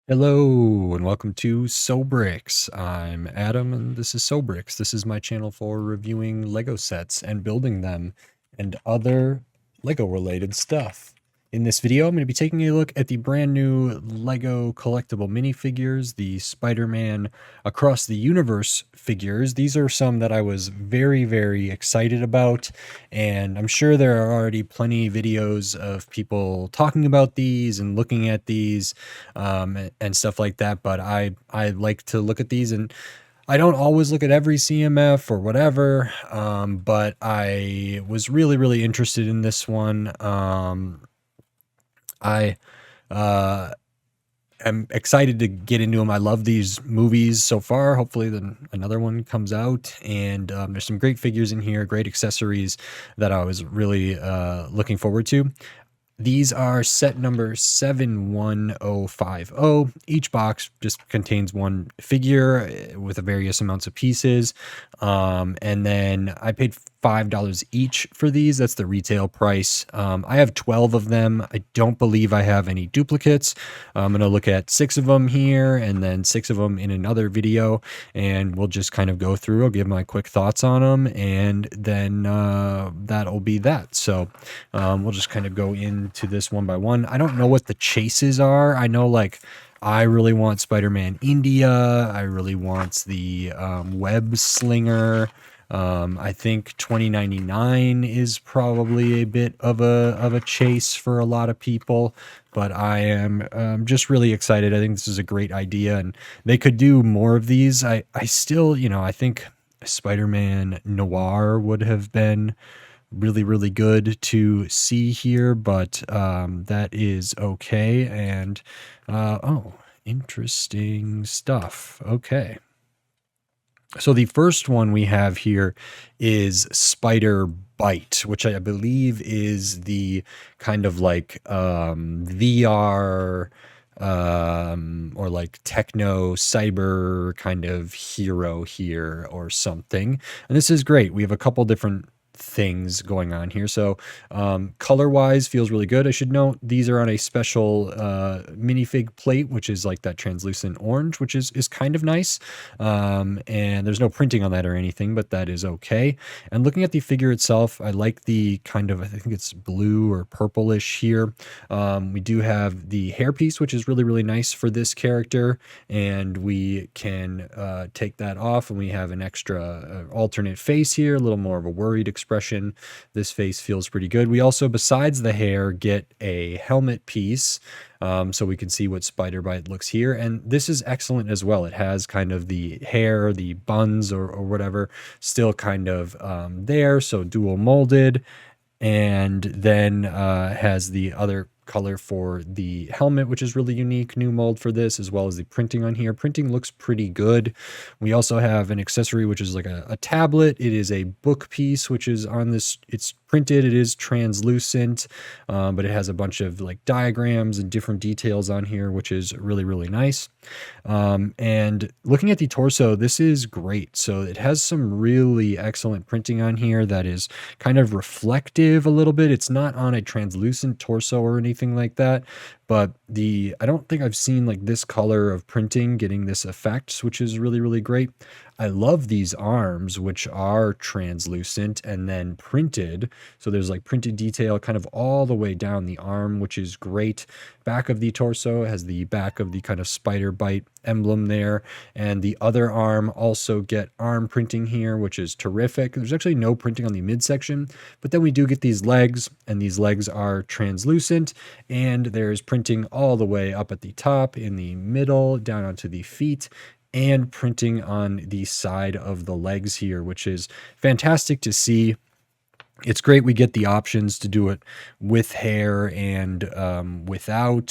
Hello and welcome to SoBricks. I'm Adam and this is SoBricks. This is my channel for reviewing Lego sets and building them and other Lego related stuff. In this video, I'm going to be taking a look at the brand new Lego collectible minifigures, the Spider-Man Across the Universe figures. These are some that I was very excited about, and I'm sure there are already plenty of videos of people talking about these and looking at these and stuff like that. But I like to look at these, and I don't always look at every CMF or whatever. But I was really interested in this one. I uh, am excited to get into them. I love these movies so far. Hopefully, then another one comes out, and there's some great figures in here, great accessories that I was really looking forward to. These are set number 71050. Each box just contains one figure with various amounts of pieces. And then I paid $5 each for these. That's the retail price. I have 12 of them. I don't believe I have any duplicates. I'm going to look at 6 of them here and then 6 of them in another video, and we'll just kind of go through. I'll give my quick thoughts on them, and then that'll be that. So we'll just kind of go into this one by one. I don't know what the chases are. I know, like, I really want Spider-Man India. I really want the web slinger. I think 2099 is probably a bit of a chase for a lot of people, but I am just really excited. I think this is a great idea, and they could do more of these. I still, I think Spider-Man Noir would have been really good to see here, but that is okay. And oh, interesting stuff. Okay. So the first one we have here is Spider Bite, which I believe is the kind of like VR or like techno cyber kind of hero here or something. And this is great. We have a couple different things going on here. So color wise feels really good. I should note these are on a special minifig plate, which is like that translucent orange, which is kind of nice. And there's no printing on that or anything, but that is okay. And looking at the figure itself, I like the kind of, I think it's blue or purplish here. We do have the hairpiece, which is really nice for this character, and we can take that off, and we have an extra alternate face here, a little more of a worried expression. This face feels pretty good. We also, besides the hair, get a helmet piece, so we can see what Spider Bite looks here. And this is excellent as well. It has kind of the hair, the buns or whatever, still kind of there, so dual molded. And then has the other color for the helmet, which is really unique, new mold for this, as well as the printing on here. Printing looks pretty good. We also have an accessory, which is like a tablet. It is a book piece, which is on this, it's printed, it is translucent, but it has a bunch of like diagrams and different details on here, which is really nice. And looking at the torso, this is great. So it has some really excellent printing on here that is kind of reflective a little bit. It's not on a translucent torso or anything like that, but I don't think I've seen like this color of printing getting this effect, which is really great. I love these arms, which are translucent and then printed. So there's like printed detail kind of all the way down the arm, which is great. Back of the torso has the back of the kind of Spider Bite emblem there. And the other arm also get arm printing here, which is terrific. There's actually no printing on the midsection, but then we do get these legs, and these legs are translucent, and there's printing all the way up at the top, in the middle, down onto the feet, and printing on the side of the legs here, which is fantastic to see. It's great we get the options to do it with hair and without,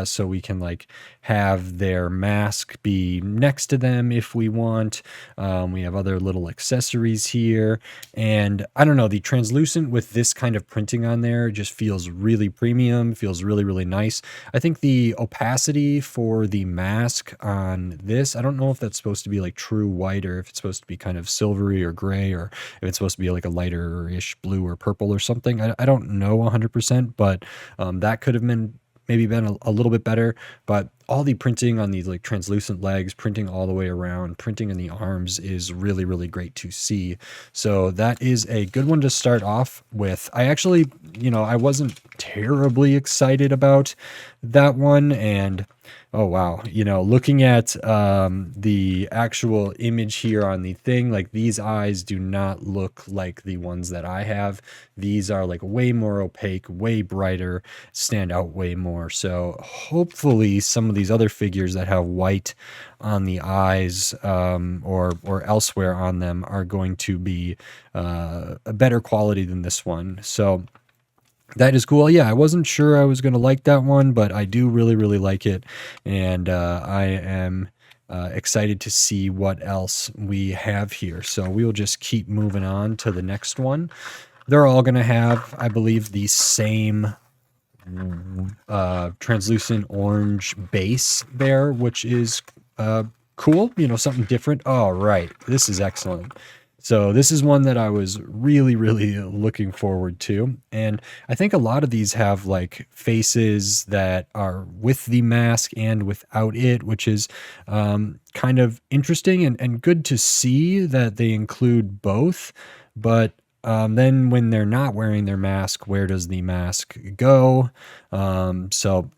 so we can like have their mask be next to them if we want. We have other little accessories here, and I don't know, the translucent with this kind of printing on there just feels really premium, feels really nice. I think the opacity for the mask on this, I don't know if that's supposed to be like true white or if it's supposed to be kind of silvery or gray, or if it's supposed to be like a lighter-ish blue or purple or something. I don't know 100%, but that could have been maybe been a little bit better. But all the printing on these like translucent legs, printing all the way around, printing in the arms is really, really great to see. So that is a good one to start off with. I actually, I wasn't terribly excited about that one. And oh wow, looking at the actual image here on the thing, like these eyes do not look like the ones that I have. These are like way more opaque, way brighter, stand out way more. So hopefully some of these other figures that have white on the eyes or elsewhere on them are going to be a better quality than this one. So that is cool. Yeah, I wasn't sure I was going to like that one, but I do really, really like it. And I am excited to see what else we have here. So we will just keep moving on to the next one. They're all going to have, I believe, the same translucent orange base there, which is cool. Something different. Oh, right. This is excellent. So this is one that I was really, really looking forward to. And I think a lot of these have like faces that are with the mask and without it, which is kind of interesting and good to see that they include both. But then when they're not wearing their mask, where does the mask go? So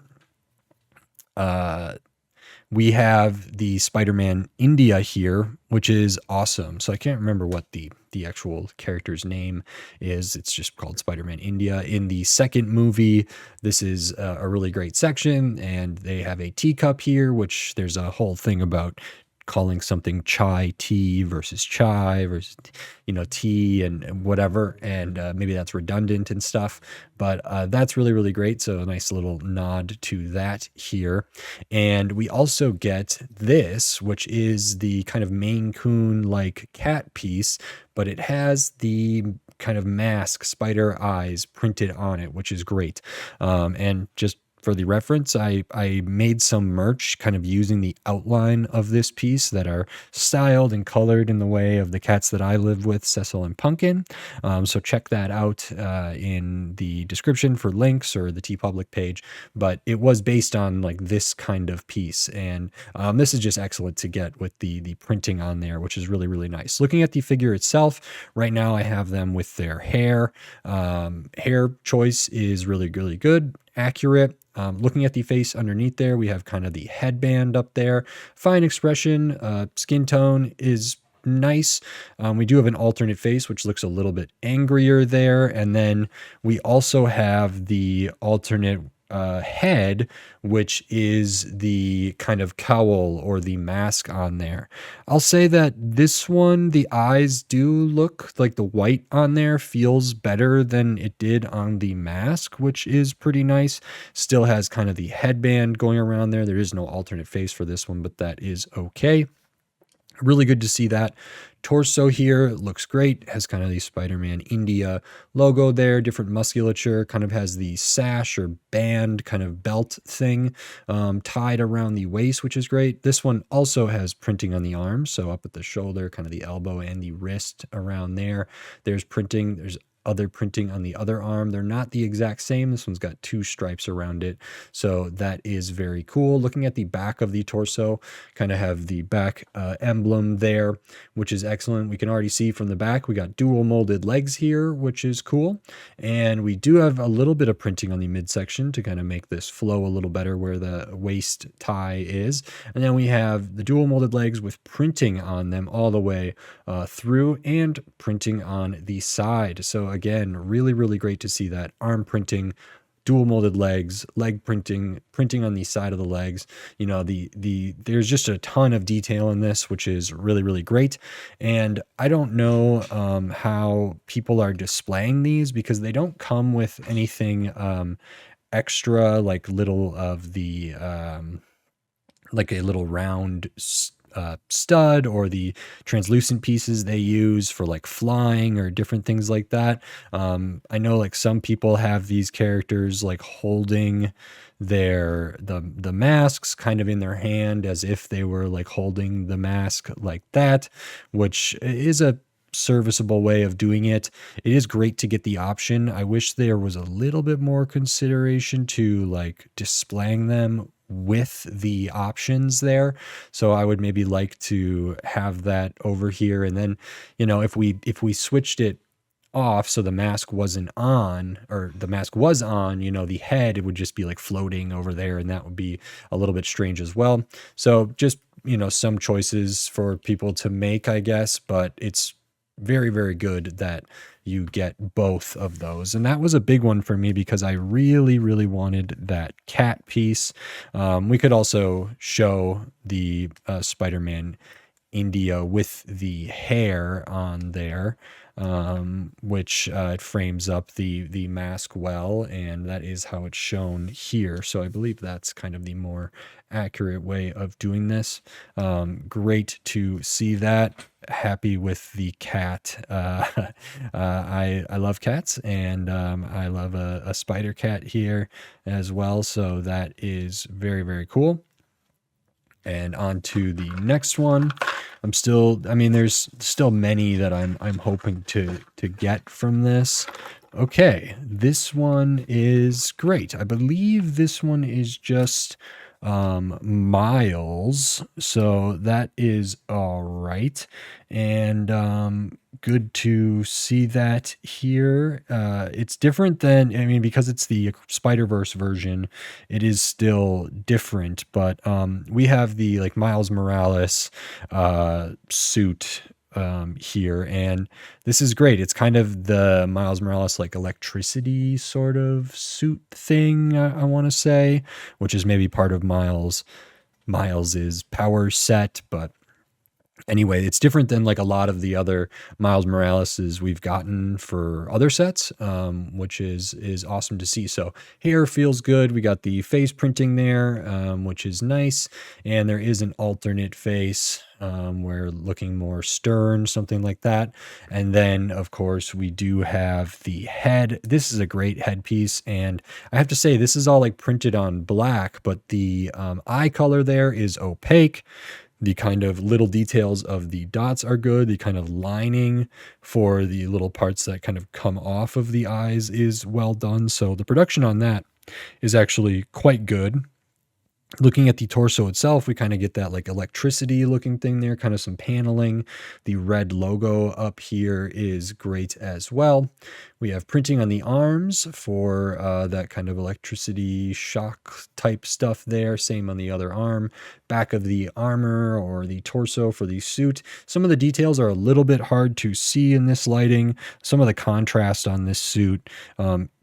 we have the Spider-Man India here, which is awesome. So I can't remember what the actual character's name is. It's just called Spider-Man India. In the second movie, this is a really great section, and they have a teacup here, which there's a whole thing about calling something chai tea versus chai versus tea and whatever, and maybe that's redundant and stuff, but that's really, really great. So a nice little nod to that here. And we also get this, which is the kind of Maine Coon like cat piece, but it has the kind of mask spider eyes printed on it, which is great. And just for the reference, I made some merch kind of using the outline of this piece that are styled and colored in the way of the cats that I live with, Cecil and Pumpkin. So check that out in the description for links or the TeePublic page. But it was based on like this kind of piece. And this is just excellent to get with the printing on there, which is really, really nice. Looking at the figure itself, right now I have them with their hair. Hair choice is really, really good, accurate. Looking at the face underneath there, we have kind of the headband up there. Fine expression, skin tone is nice. We do have an alternate face, which looks a little bit angrier there. And then we also have the alternate head, which is the kind of cowl or the mask on there. I'll say that this one, the eyes do look like the white on there feels better than it did on the mask, which is pretty nice. Still has kind of the headband going around there. There is no alternate face for this one, but that is okay. Really good to see that. Torso here looks great, has kind of the Spider-Man India logo there, different musculature, kind of has the sash or band kind of belt thing tied around the waist, which is great. This one also has printing on the arms, so up at the shoulder, kind of the elbow and the wrist around there. There's printing, there's other printing on the other arm. They're not the exact same. This one's got two stripes around it. So that is very cool. Looking at the back of the torso, kind of have the back emblem there, which is excellent. We can already see from the back, we got dual molded legs here, which is cool. And we do have a little bit of printing on the midsection to kind of make this flow a little better where the waist tie is. And then we have the dual molded legs with printing on them all the way through and printing on the side. So again, really, really great to see that arm printing, dual molded legs, leg printing on the side of the legs. There's just a ton of detail in this, which is really, really great. And I don't know how people are displaying these because they don't come with anything extra, like little of the like a little round stud or the translucent pieces they use for like flying or different things like that. I know like some people have these characters like holding the masks kind of in their hand as if they were like holding the mask like that, which is a serviceable way of doing it. It is great to get the option. I wish there was a little bit more consideration to like displaying them with the options there. So I would maybe like to have that over here. And then, you know, if we switched it off so the mask wasn't on, or the mask was on, you know, the head, it would just be like floating over there, and that would be a little bit strange as well. So just, you know, some choices for people to make, I guess, but it's very, very good that you get both of those. And that was a big one for me because I really, really wanted that cat piece. We could also show the Spider-Man India with the hair on there, which it frames up the mask well, and that is how it's shown here. So I believe that's kind of the more accurate way of doing this. Great to see that. Happy with the cat. I love cats, and I love a spider cat here as well. So that is very, very cool. And on to the next one. I mean, there's still many that I'm hoping to get from this. Okay, this one is great. I believe this one is just Miles, so that is all right. And good to see that here. It's different than, I mean, because it's the Spider-Verse version, it is still different, but we have the like Miles Morales suit here, and this is great. It's kind of the Miles Morales like electricity sort of suit thing, I want to say, which is maybe part of Miles's power set. But anyway, it's different than like a lot of the other Miles Moraleses we've gotten for other sets, which is awesome to see. So hair feels good. We got the face printing there, which is nice, and there is an alternate face where looking more stern, something like that. And then, of course, we do have the head. This is a great headpiece, and I have to say this is all like printed on black, but the eye color there is opaque. The kind of little details of the dots are good. The kind of lining for the little parts that kind of come off of the eyes is well done. So the production on that is actually quite good. Looking at the torso itself, we kind of get that like electricity looking thing there, kind of some paneling. The red logo up here is great as well. We have printing on the arms for that kind of electricity shock type stuff there. Same on the other arm. Back of the armor or the torso for the suit. Some of the details are a little bit hard to see in this lighting. Some of the contrast on this suit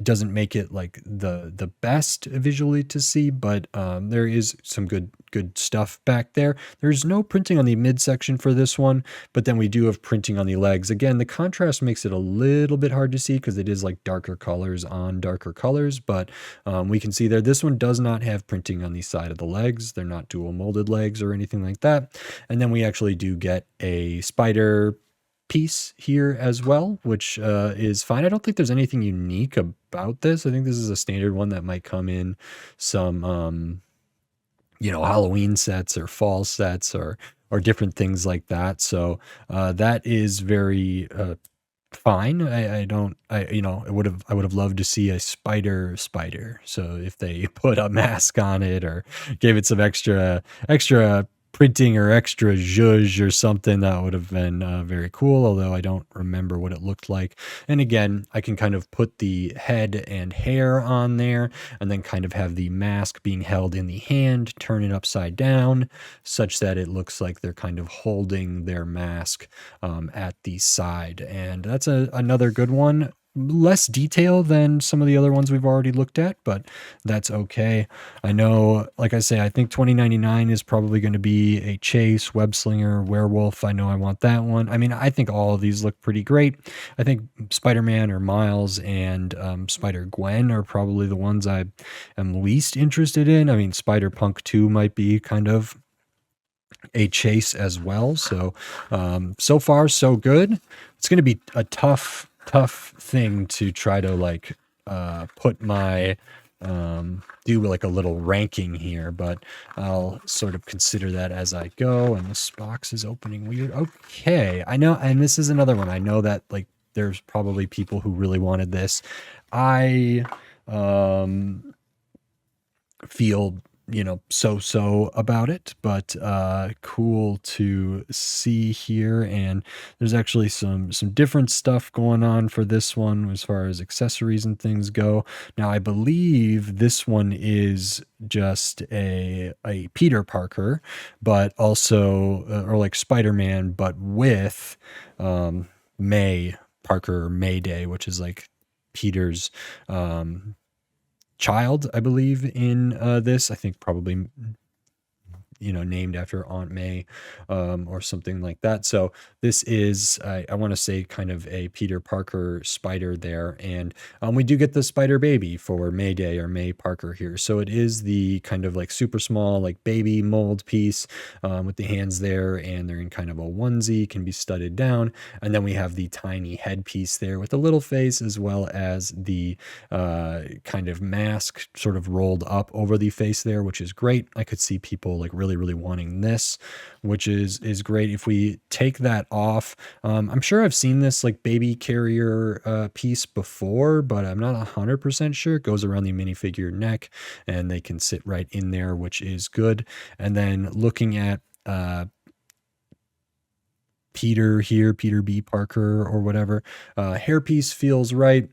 doesn't make it like the best visually to see, but there is some good stuff back there. There's no printing on the midsection for this one, but then we do have printing on the legs. Again, the contrast makes it a little bit hard to see because it is like darker colors on darker colors, but we can see there this one does not have printing on the side of the legs. They're not dual molded legs or anything like that. And then we actually do get a spider piece here as well, which is fine. I don't think there's anything unique about this. I think this is a standard one that might come in some Halloween sets or fall sets or different things like that. So that is very fine. I would have loved to see a spider. So if they put a mask on it or gave it some extra printing or extra zhuzh or something, that would have been very cool, although I don't remember what it looked like. And again, I can kind of put the head and hair on there and then kind of have the mask being held in the hand, turn it upside down such that it looks like they're kind of holding their mask at the side. And that's another good one. Less detail than some of the other ones we've already looked at, but that's okay. I know, like I say, I think 2099 is probably going to be a Chase, Web Slinger, Werewolf. I know I want that one. I mean, I think all of these look pretty great. I think Spider-Man or Miles and Spider-Gwen are probably the ones I am least interested in. I mean, Spider-Punk 2 might be kind of a Chase as well. So, so far, so good. It's going to be a tough thing to try to like put my do like a little ranking here, but I'll sort of consider that as I go. And this box is opening weird. Okay, I know, and this is another one. I know that like there's probably people who really wanted this. I feel so about it, but cool to see here. And there's actually some different stuff going on for this one as far as accessories and things go. Now I believe this one is just a Peter Parker, but also or like Spider-Man, but with May Parker, Mayday, which is like Peter's um child, I believe, in this. I think probably named after Aunt May, or something like that. So this is, I want to say, kind of a Peter Parker spider there. And we do get the spider baby for Mayday or May Parker here. So it is the kind of like super small, like baby mold piece, with the hands there, and they're in kind of a onesie, can be studded down. And then we have the tiny headpiece there with a little face, as well as the kind of mask sort of rolled up over the face there, which is great. I could see people like really wanting this, which is great. If we take that off, I'm sure I've seen this like baby carrier piece before, but I'm not 100% sure. It goes around the minifigure neck, and they can sit right in there, which is good. And then looking at Peter here, Peter B. Parker or whatever, hairpiece feels right.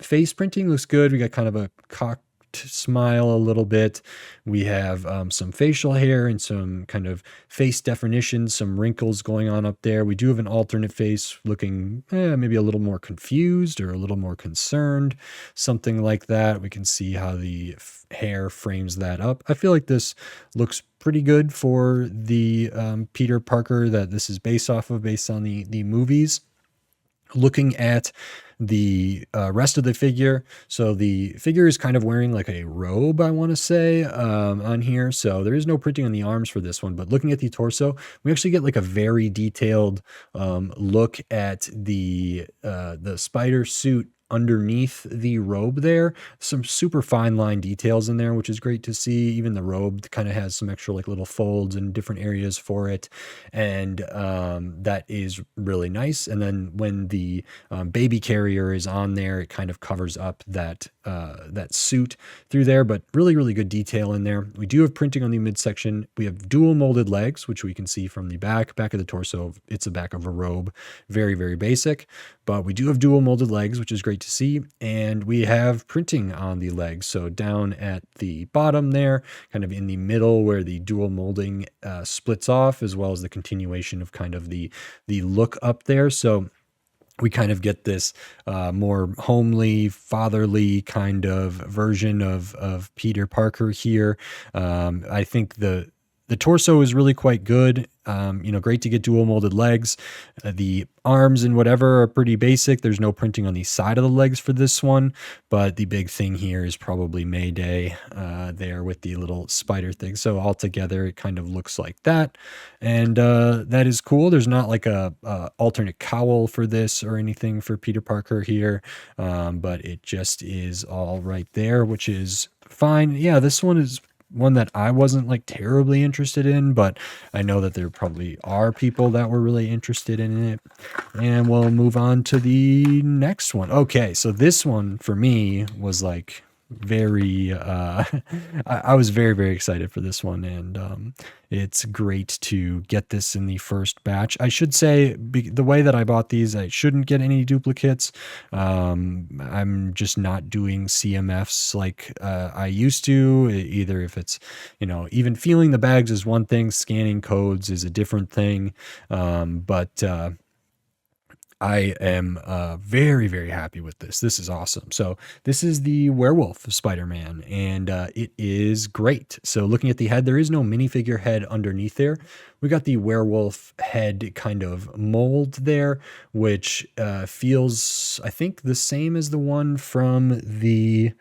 Face printing looks good. We got kind of a cocked smile a little bit. We have some facial hair and some kind of face definition, some wrinkles going on up there. We do have an alternate face looking maybe a little more confused or a little more concerned, something like that. We can see how the hair frames that up. I feel like this looks pretty good for the Peter Parker that this is based off of, based on the movies. Looking at the rest of the figure, so the figure is kind of wearing like a robe, I want to say, on here. So there is no printing on the arms for this one, but looking at the torso, we actually get like a very detailed look at the spider suit underneath the robe there. Some super fine line details in there, which is great to see. Even the robe kind of has some extra like little folds in different areas for it, and that is really nice. And then when the baby carrier is on there, it kind of covers up that suit through there, but really good detail in there. We do have printing on the midsection. We have dual molded legs, which we can see from the back of the torso. It's the back of a robe, very basic, but we do have dual molded legs, which is great to see. And we have printing on the legs. So down at the bottom there, kind of in the middle where the dual molding splits off, as well as the continuation of kind of the look up there. So we kind of get this more homely, fatherly kind of version of Peter Parker here. I think the torso is really quite good. Great to get dual molded legs. The arms and whatever are pretty basic. There's no printing on the side of the legs for this one, but the big thing here is probably Mayday there with the little spider thing. So altogether, it kind of looks like that, and that is cool. There's not like a alternate cowl for this or anything for Peter Parker here, but it just is all right there, which is fine. Yeah, this one is one that I wasn't like terribly interested in, but I know that there probably are people that were really interested in it. And we'll move on to the next one. Okay, so this one for me was like very I was very excited for this one, and it's great to get this in the first batch. I should say, the way that I bought these, I shouldn't get any duplicates. I'm just not doing CMFs like I used to. Either if it's even feeling the bags is one thing, scanning codes is a different thing. But I am very happy with this. This is awesome. So this is the Werewolf Spider-Man, and it is great. So looking at the head, there is no minifigure head underneath there. We got the werewolf head kind of mold there, which feels, I think, the same as the one from the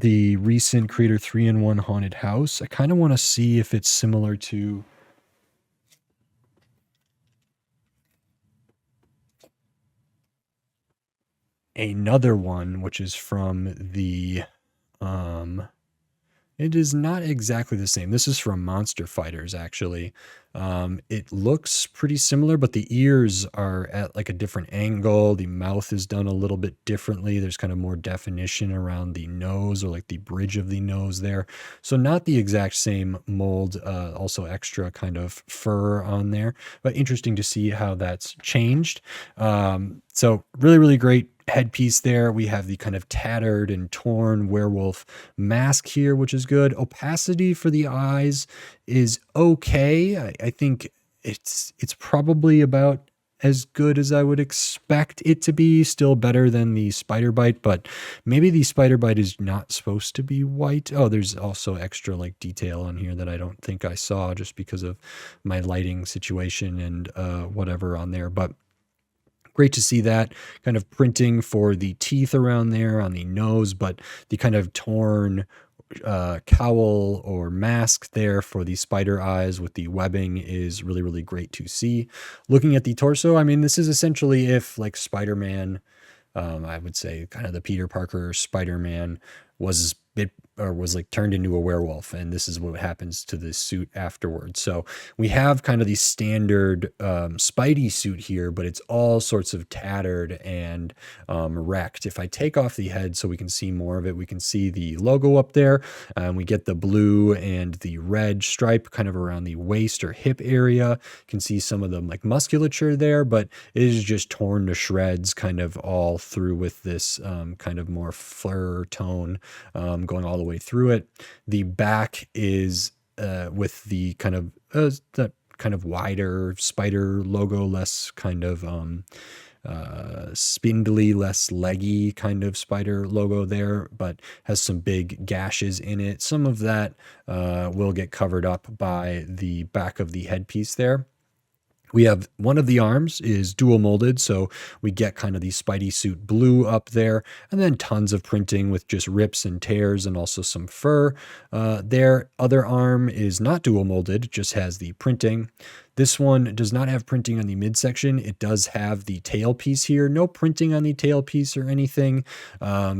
recent Creator 3-in-1 Haunted House. I kind of want to see if it's similar to another one, which is from the It is not exactly the same. This is from Monster Fighters, actually. It looks pretty similar, but the ears are at like a different angle. The mouth is done a little bit differently. There's kind of more definition around the nose, or like the bridge of the nose there. So not the exact same mold, also extra kind of fur on there, but interesting to see how that's changed. So really, really great headpiece there. We have the kind of tattered and torn werewolf mask here, which is good. Opacity for the eyes is okay. I think it's probably about as good as I would expect it to be. Still better than the spider bite, but maybe the spider bite is not supposed to be white. Oh, there's also extra like detail on here that I don't think I saw just because of my lighting situation and whatever on there. But great to see that kind of printing for the teeth around there on the nose, but the kind of torn cowl or mask there for the spider eyes with the webbing is really, really great to see. Looking at the torso, I mean, this is essentially if like Spider-Man, I would say kind of the Peter Parker Spider-Man was bit or was like turned into a werewolf, and this is what happens to the suit afterwards. So we have kind of the standard Spidey suit here, but it's all sorts of tattered and wrecked. If I take off the head so we can see more of it, we can see the logo up there. We get the blue and the red stripe kind of around the waist or hip area. You can see some of the like musculature there, but it is just torn to shreds kind of all through with this kind of more fur tone going all the way through it. The back is with the kind of that kind of wider spider logo, less kind of spindly, less leggy kind of spider logo there, but has some big gashes in it. Some of that will get covered up by the back of the headpiece there. We have one of the arms is dual molded, so we get kind of the Spidey suit blue up there, and then tons of printing with just rips and tears and also some fur. Their other arm is not dual molded, just has the printing. This one does not have printing on the midsection. It does have the tail piece here. No printing on the tail piece or anything.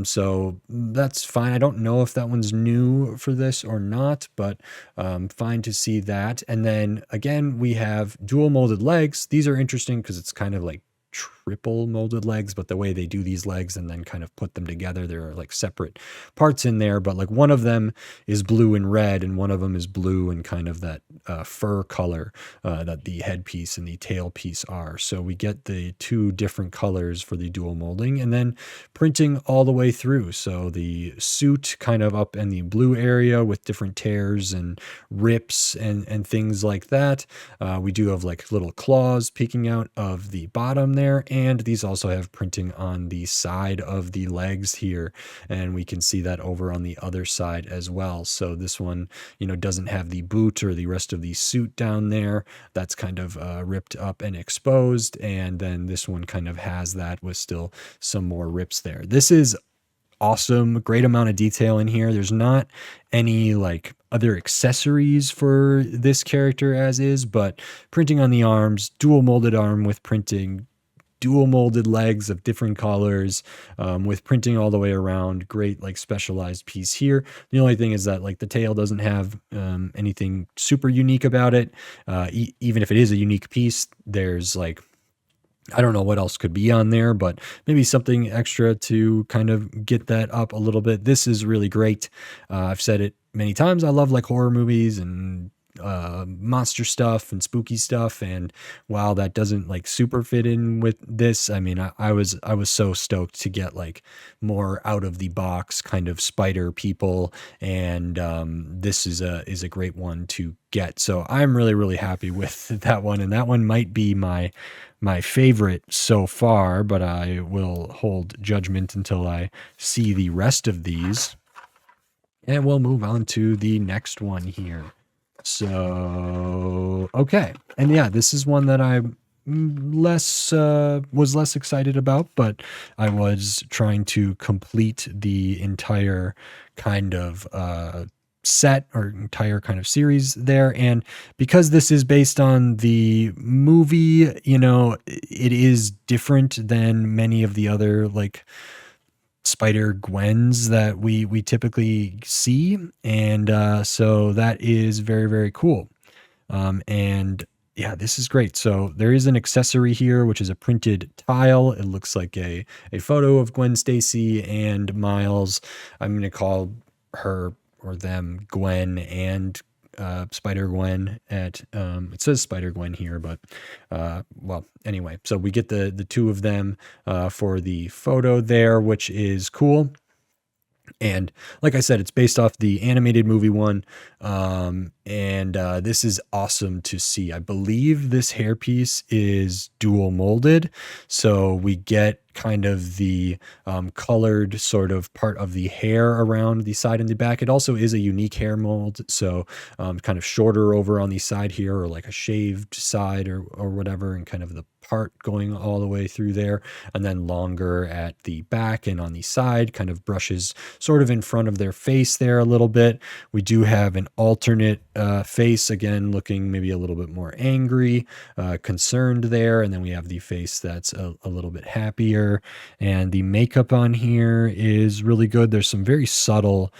So that's fine. I don't know if that one's new for this or not, but fine to see that. And then again, we have dual molded legs. These are interesting because it's kind of like triple molded legs, but the way they do these legs and then kind of put them together, there are like separate parts in there, but like one of them is blue and red and one of them is blue and kind of that fur color that the headpiece and the tail piece are. So we get the two different colors for the dual molding, and then printing all the way through. So the suit kind of up in the blue area with different tears and rips and things like that. We do have like little claws peeking out of the bottom there, and these also have printing on the side of the legs here, and we can see that over on the other side as well. So this one, doesn't have the boot or the rest of the suit down there. That's kind of ripped up and exposed, and then this one kind of has that with still some more rips there. This is awesome, great amount of detail in here. There's not any like other accessories for this character as is, but printing on the arms, dual molded arm with printing, dual molded legs of different colors, with printing all the way around. Great like specialized piece here. The only thing is that like the tail doesn't have anything super unique about it. Even if it is a unique piece, there's like, I don't know what else could be on there, but maybe something extra to kind of get that up a little bit. This is really great. I've said it many times. I love like horror movies and monster stuff and spooky stuff, and while that doesn't like super fit in with this, I mean, I was so stoked to get like more out of the box kind of spider people, and this is a great one to get. So I'm really, really happy with that one, and that one might be my favorite so far, but I will hold judgment until I see the rest of these. And we'll move on to the next one here. So, okay. And yeah, this is one that I was less excited about, but I was trying to complete the entire kind of set or entire kind of series there. And because this is based on the movie, it is different than many of the other like Spider Gwens that we typically see, and so that is very, very cool. And yeah, this is great. So there is an accessory here, which is a printed tile. It looks like a photo of Gwen Stacy and Miles. I'm going to call her or them Gwen and Spider Gwen at it says Spider Gwen here, but well, anyway, so we get the two of them for the photo there, which is cool. And like I said, it's based off the animated movie one. And this is awesome to see. I believe this hairpiece is dual molded. So we get kind of the colored sort of part of the hair around the side and the back. It also is a unique hair mold. So kind of shorter over on the side here, or like a shaved side or whatever, and kind of the part going all the way through there, and then longer at the back and on the side, kind of brushes sort of in front of their face there a little bit. We do have an alternate face, again, looking maybe a little bit more angry, concerned there. And then we have the face that's a little bit happier. And the makeup on here is really good. There's some very subtle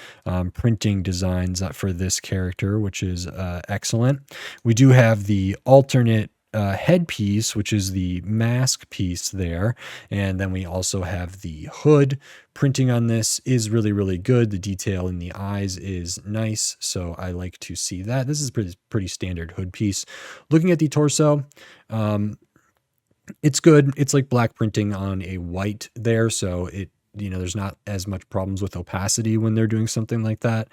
printing designs for this character, which is excellent. We do have the alternate headpiece, which is the mask piece there. And then we also have the hood. Printing on this is really, really good. The detail in the eyes is nice, so I like to see that. This is pretty standard hood piece. Looking at the torso, it's good. It's like black printing on a white there, so there's not as much problems with opacity when they're doing something like that,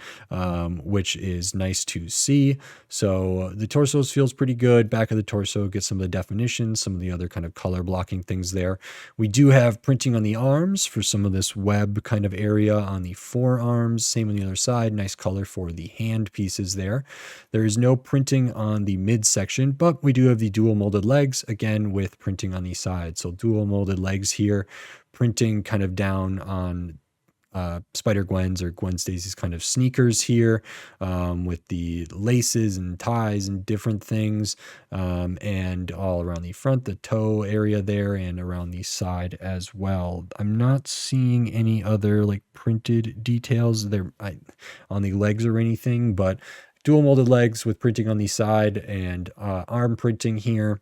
which is nice to see. So the torso feels pretty good. Back of the torso gets some of the definition, some of the other kind of color blocking things there. We do have printing on the arms for some of this web kind of area on the forearms. Same on the other side. Nice color for the hand pieces there. There is no printing on the midsection, but we do have the dual molded legs, again, with printing on the side. So dual molded legs here, printing kind of down on Spider Gwen's or Gwen Stacy's kind of sneakers here, with the laces and ties and different things, and all around the front, the toe area there, and around the side as well. I'm not seeing any other like printed details there on the legs or anything, but dual molded legs with printing on the side, and arm printing here,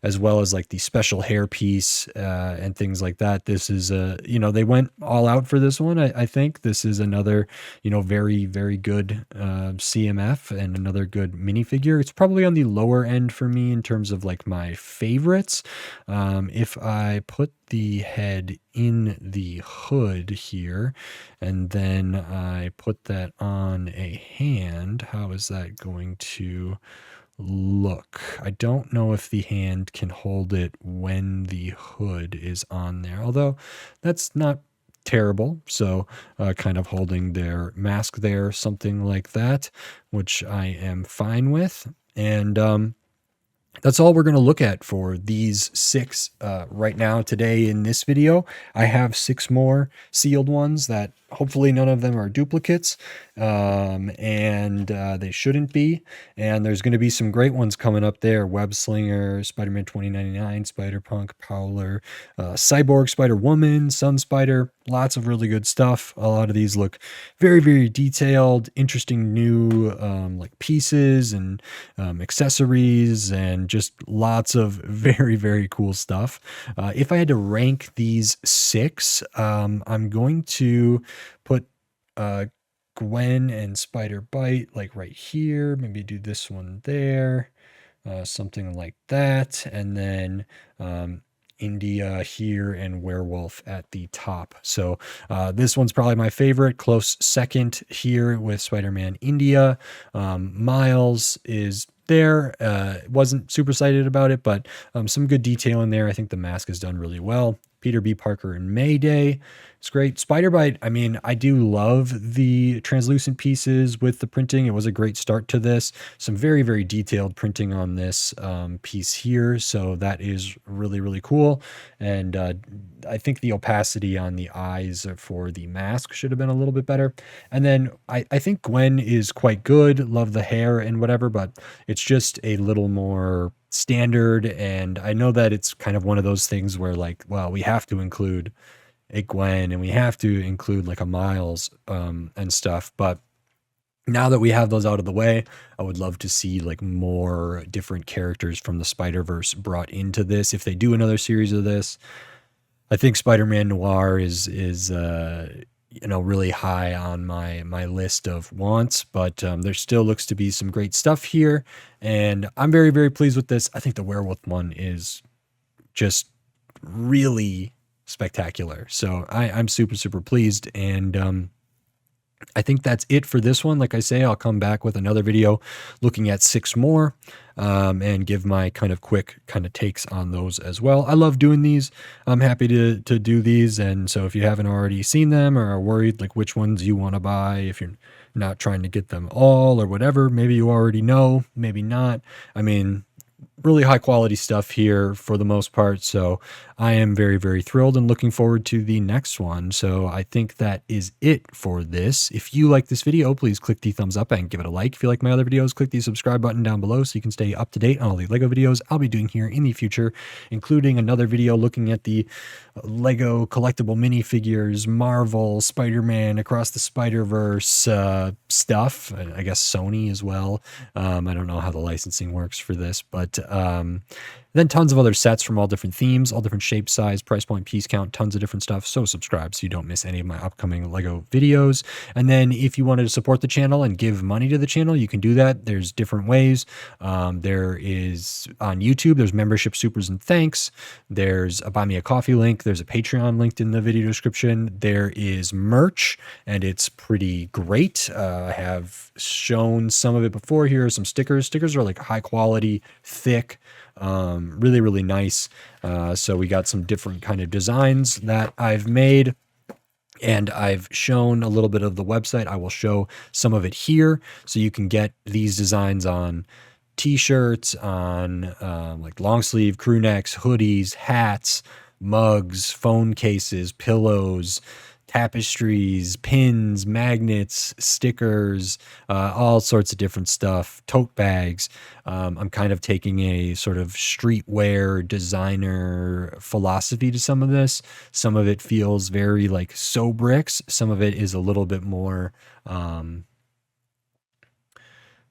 as well as like the special hair piece and things like that. This is they went all out for this one. I think this is another very, very good CMF and another good minifigure. It's probably on the lower end for me in terms of like my favorites. If I put the head in the hood here, and then I put that on a hand, how is that going to look? I don't know if the hand can hold it when the hood is on there, although that's not terrible. So kind of holding their mask there, something like that, which I am fine with. And that's all we're going to look at for these 6 right now today in this video. I have 6 more sealed ones that hopefully none of them are duplicates, and they shouldn't be. And there's going to be some great ones coming up there: Web Slinger, Spider-Man 2099, Spider-Punk, Prowler, Cyborg, Spider-Woman, Sun Spider. Lots of really good stuff. A lot of these look very, very detailed, interesting new like pieces and accessories, and just lots of very, very cool stuff. If I had to rank these 6, I'm going to put Gwen and Spider Bite like right here. Maybe do this one there, something like that. And then India here and Werewolf at the top. So this one's probably my favorite. Close second here with Spider-Man India. Miles is there. Wasn't super excited about it, but some good detail in there. I think the mask is done really well. Peter B. Parker and Mayday. It's great. Spider-Bite, I mean, I do love the translucent pieces with the printing. It was a great start to this. Some very, very detailed printing on this piece here. So that is really, really cool. And I think the opacity on the eyes for the mask should have been a little bit better. And then I think Gwen is quite good. Love the hair and whatever, but it's just a little more standard. And I know that it's kind of one of those things where like, well, we have to include a Gwen, and we have to include like a Miles and stuff. But now that we have those out of the way, I would love to see like more different characters from the Spider-Verse brought into this. If they do another series of this, I think Spider-Man Noir is really high on my list of wants, but there still looks to be some great stuff here, and I'm very, very pleased with this. I think the werewolf one is just really spectacular. So I'm super, super pleased, and I think that's it for this one. Like I say, I'll come back with another video looking at 6 more and give my kind of quick kind of takes on those as well. I love doing these. I'm happy to do these. And so if you haven't already seen them or are worried like which ones you want to buy, if you're not trying to get them all or whatever, maybe you already know, maybe not. I mean, really high quality stuff here for the most part. So I am very, very thrilled and looking forward to the next one. So I think that is it for this. If you like this video, please click the thumbs up and give it a like. If you like my other videos, click the subscribe button down below so you can stay up to date on all the LEGO videos I'll be doing here in the future, including another video looking at the LEGO collectible minifigures, Marvel, Spider-Man, Across the Spider-Verse stuff. I guess Sony as well. I don't know how the licensing works for this, but then tons of other sets from all different themes, all different shape, size, price point, piece count, tons of different stuff. So subscribe so you don't miss any of my upcoming LEGO videos. And then if you wanted to support the channel and give money to the channel, you can do that. There's different ways. There is on YouTube, there's membership supers and thanks. There's a buy me a coffee link. There's a Patreon linked in the video description. There is merch, and it's pretty great. I have shown some of it before. Here are some stickers. Stickers are like high quality, thick, really, really nice. So we got some different kind of designs that I've made, and I've shown a little bit of the website. I will show some of it here. So you can get these designs on t-shirts, on like long sleeve crew necks, hoodies, hats, mugs, phone cases, pillows, tapestries, pins, magnets, stickers, all sorts of different stuff, tote bags. I'm kind of taking a sort of streetwear designer philosophy to some of this. Some of it feels very like SoBricks. Some of it is a little bit more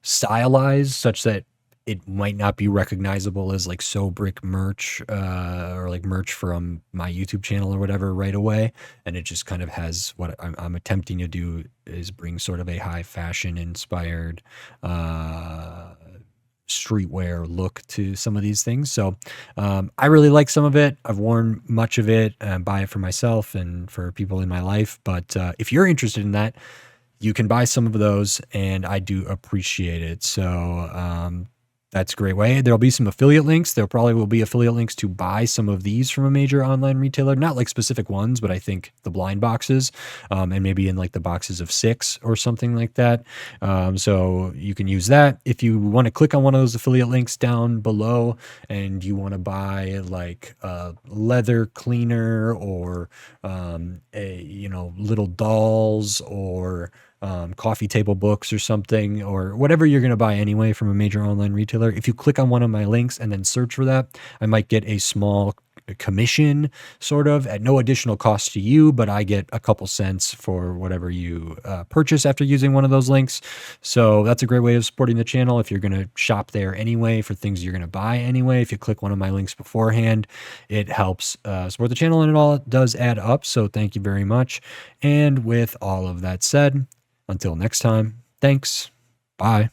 stylized, such that it might not be recognizable as like SoBrick merch or like merch from my YouTube channel or whatever right away. And it just kind of has what I'm attempting to do is bring sort of a high fashion inspired streetwear look to some of these things. So I really like some of it. I've worn much of it and buy it for myself and for people in my life. But if you're interested in that, you can buy some of those, and I do appreciate it. So that's a great way. There'll be some affiliate links. There probably will be affiliate links to buy some of these from a major online retailer, not like specific ones, but I think the blind boxes, and maybe in like the boxes of 6 or something like that. So you can use that. If you want to click on one of those affiliate links down below and you want to buy like a leather cleaner or little dolls or coffee table books or something, or whatever you're going to buy anyway from a major online retailer, if you click on one of my links and then search for that, I might get a small commission sort of at no additional cost to you, but I get a couple cents for whatever you purchase after using one of those links. So that's a great way of supporting the channel. If you're going to shop there anyway for things you're going to buy anyway, if you click one of my links beforehand, it helps support the channel, and it all does add up. So thank you very much. And with all of that said, until next time, thanks. Bye.